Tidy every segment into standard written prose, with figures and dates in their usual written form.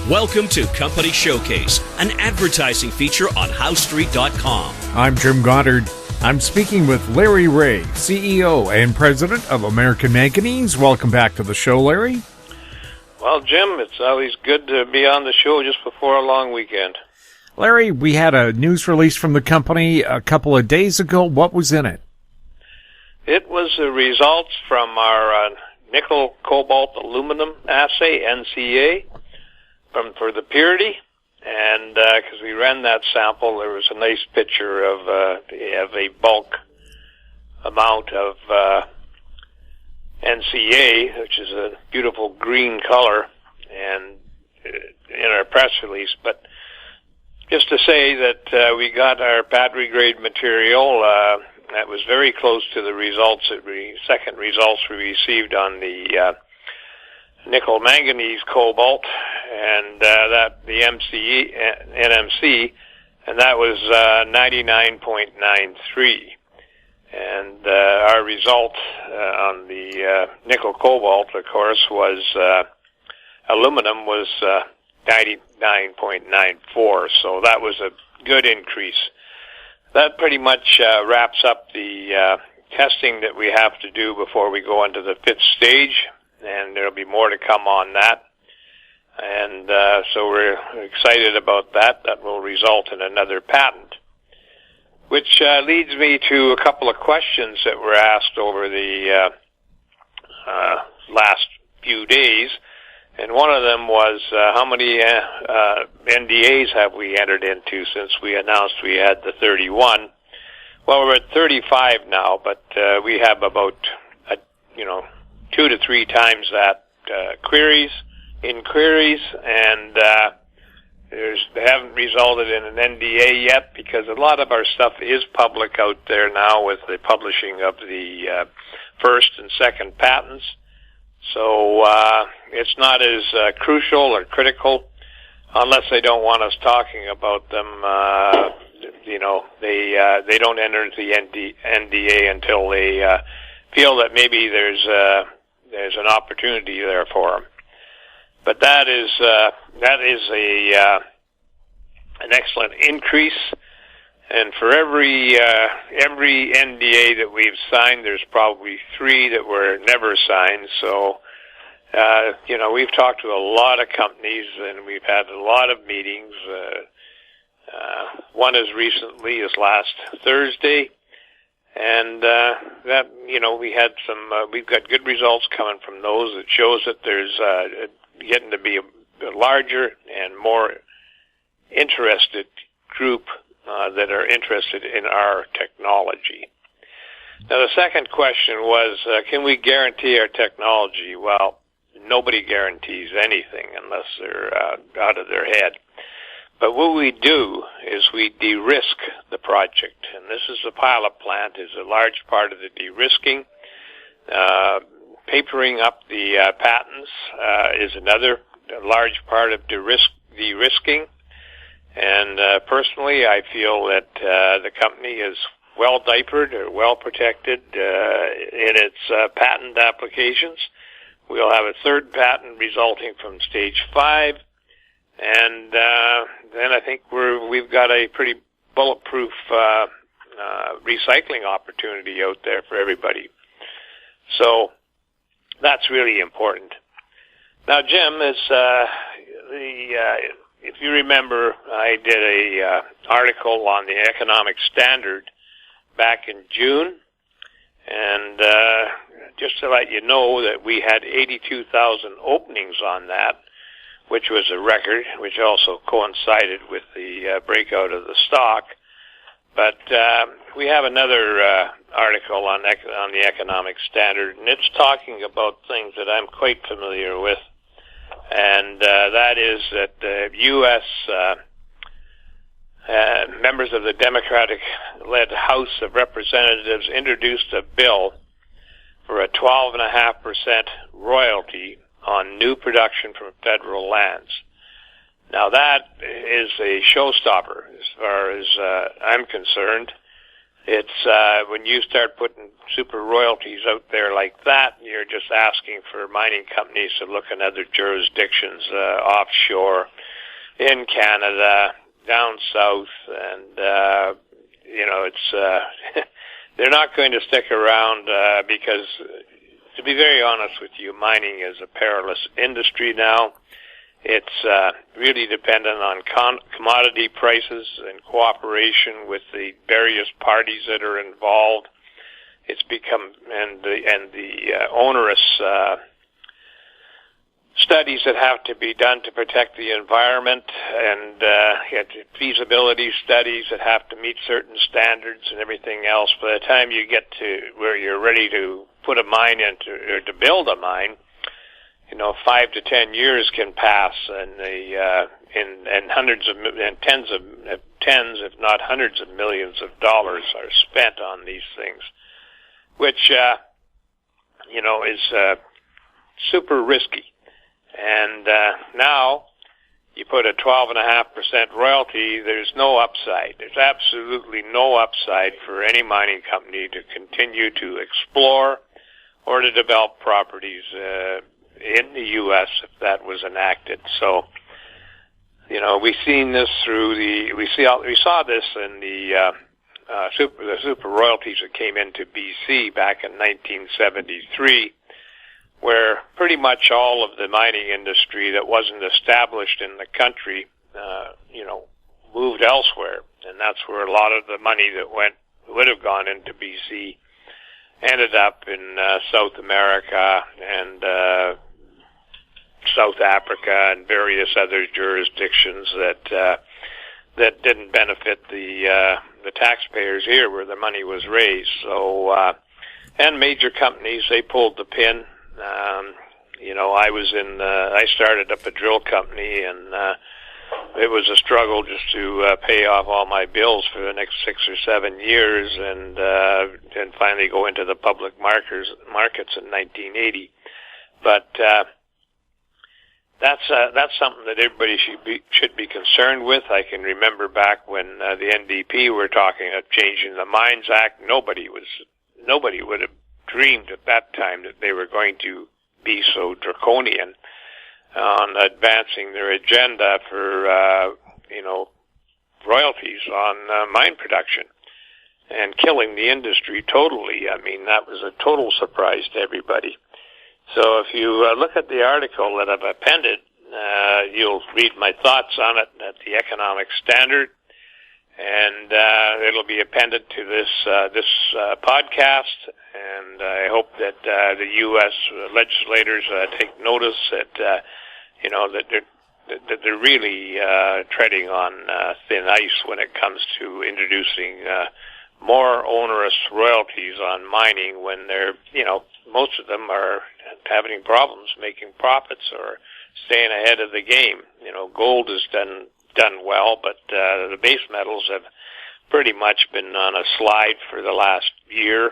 Welcome to Company Showcase, an advertising feature on HowStreet.com. I'm Jim Goddard. I'm speaking with Larry Reaugh, CEO and President of American Manganese. Welcome back to the show, Larry. Well, Jim, it's always good to be on the show just before a long weekend. Larry, we had a news release from the company a couple of days ago. What was in it? It was the results from our nickel, cobalt, aluminum assay, NCA, for the purity. And because we ran that sample, there was a nice picture of a bulk amount of NCA, which is a beautiful green color, and in our press release. But just to say that we got our battery grade material that was very close to the results second results we received on the nickel, manganese, cobalt, and that the NMC, and that was 99.93. And our result on the nickel, cobalt, of course, was aluminum was 99.94. So that was a good increase. That pretty much wraps up the testing that we have to do before we go into the fifth stage. And there'll be more to come on that. And so we're excited about that. That will result in another patent. Which leads me to a couple of questions that were asked over the last few days. And one of them was, how many NDAs have we entered into since we announced we had the 31? Well, we're at 35 now, but we have about, 2 to 3 times that inquiries, and they haven't resulted in an NDA yet because a lot of our stuff is public out there now with the publishing of the first and second patents. So it's not as crucial or critical unless they don't want us talking about them. They don't enter into the NDA until they feel that maybe there's an opportunity there for them. But that is an excellent increase. And for every NDA that we've signed, there's probably 3 that were never signed. So, we've talked to a lot of companies and we've had a lot of meetings. One as recently as last Thursday. And we had we've got good results coming from those. It shows that there's getting to be a larger and more interested group that are interested in our technology. Now, the second question was, can we guarantee our technology? Well, nobody guarantees anything unless they're out of their head. But what we do is we de-risk the project, and this is the pilot plant is a large part of the de-risking. Papering up the patents is another large part of de-risking. And personally, I feel that the company is well diapered or well protected in its patent applications. We'll have a third patent resulting from stage 5. And then I think we've got a pretty bulletproof recycling opportunity out there for everybody. So that's really important. Now, Jim, if you remember, I did a article on the economic standard back in June, and just to let you know that we had 82,000 openings on that, which was a record, which also coincided with the breakout of the stock. But we have another article on the economic standard, and it's talking about things that I'm quite familiar with, and that is that the U.S. Members of the Democratic-led House of Representatives introduced a bill for a 12.5% royalty on new production from federal lands. Now that is a showstopper as far as I'm concerned. It's when you start putting super royalties out there like that, you're just asking for mining companies to look in other jurisdictions, offshore, in Canada, down south, and it's they're not going to stick around because, to be very honest with you, mining is a perilous industry now. It's really dependent on commodity prices and cooperation with the various parties that are involved. It's become and the onerous studies that have to be done to protect the environment, and feasibility studies that have to meet certain standards and everything else. By the time you get to where you're ready to put a mine into or to build a mine, 5 to 10 years can pass, and hundreds of and tens, if not hundreds of millions of dollars are spent on these things, which is super risky. And now you put a 12.5% royalty. There's no upside. There's absolutely no upside for any mining company to continue to explore or to develop properties in the U.S. if that was enacted. So, we've seen this we saw this in the super royalties that came into BC back in 1973, where pretty much all of the mining industry that wasn't established in the country, moved elsewhere, and that's where a lot of the money that would have gone into BC ended up in South America and South Africa and various other jurisdictions that didn't benefit the taxpayers here where the money was raised. So and major companies, they pulled the pin. I started up a drill company, and it was a struggle just to pay off all my bills for the next 6 or 7 years, and finally go into the public markets in 1980. But that's something that everybody should be concerned with. I can remember back when the NDP were talking of changing the Mines Act. Nobody would have dreamed at that time that they were going to be so draconian on advancing their agenda for royalties on mine production and killing the industry totally. I mean, that was a total surprise to everybody. So if you look at the article that I've appended, you'll read my thoughts on it at the Economic Standard, and it'll be appended to this podcast. And I hope that the U.S. legislators take notice that that they're really treading on thin ice when it comes to introducing more onerous royalties on mining when they're most of them are having problems making profits or staying ahead of the game. Gold has done well, but the base metals have pretty much been on a slide for the last year,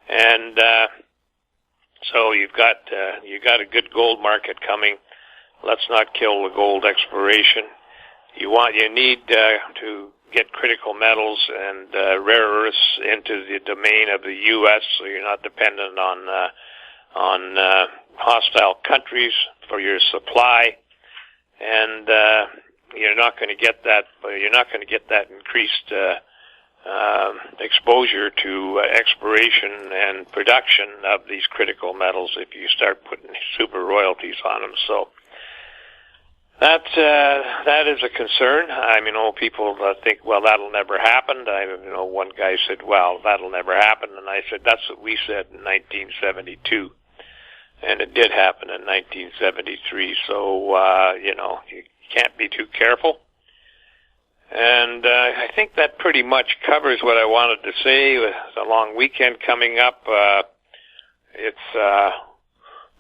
and so you've got a good gold market coming. Let's not kill the gold exploration. You need to get critical metals and rare earths into the domain of the U.S., so you're not dependent on hostile countries for your supply, and you're not going to get that. You're not going to get that increased exposure to exploration and production of these critical metals if you start putting super royalties on them. So that is a concern. I mean, people think, well, that'll never happen. One guy said, well, that'll never happen, and I said, that's what we said in 1972, and it did happen in 1973. So you can't be too careful. And I think that pretty much covers what I wanted to say. With a long weekend coming up, it's a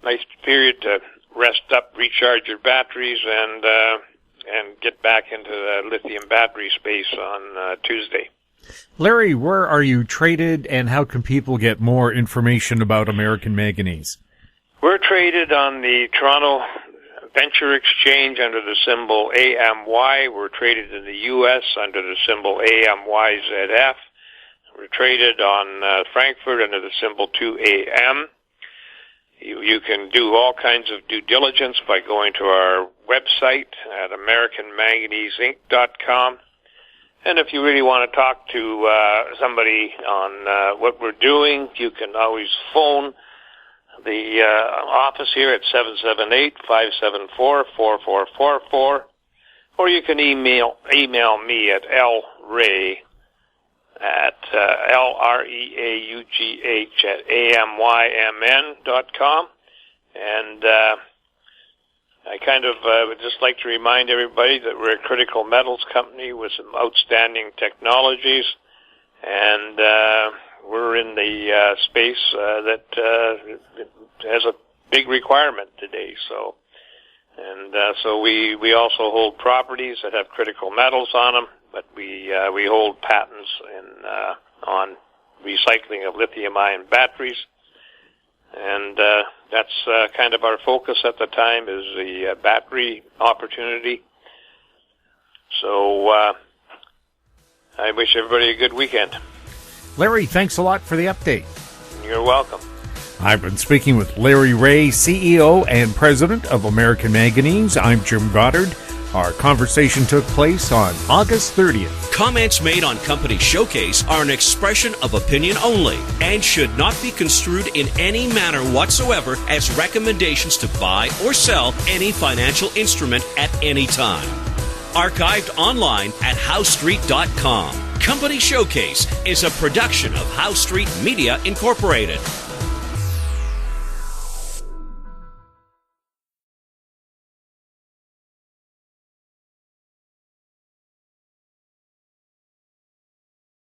nice period to rest up, recharge your batteries, and get back into the lithium battery space on Tuesday. Larry, where are you traded, and how can people get more information about American Manganese? We're traded on the Toronto Venture Exchange under the symbol AMY. We're traded in the U.S. under the symbol AMYZF. We're traded on Frankfurt under the symbol 2AM. You can do all kinds of due diligence by going to our website at AmericanManganeseInc.com. And if you really want to talk to somebody on what we're doing, you can always phone the office here at 778-574-4444, or you can email me at lreaugh at LREAUGH at AMYMN.com. And I kind of would just like to remind everybody that we're a critical metals company with some outstanding technologies, and we're in the space that has a big requirement today. So we also hold properties that have critical metals on them, but we hold patents on recycling of lithium-ion batteries, and that's kind of our focus at the time, is the battery opportunity. So I wish everybody a good weekend. Larry, thanks a lot for the update. You're welcome. I've been speaking with Larry Reaugh, CEO and President of American Manganese. I'm Jim Goddard. Our conversation took place on August 30th. Comments made on Company Showcase are an expression of opinion only and should not be construed in any manner whatsoever as recommendations to buy or sell any financial instrument at any time. Archived online at HowStreet.com. Company Showcase is a production of How Street Media Incorporated.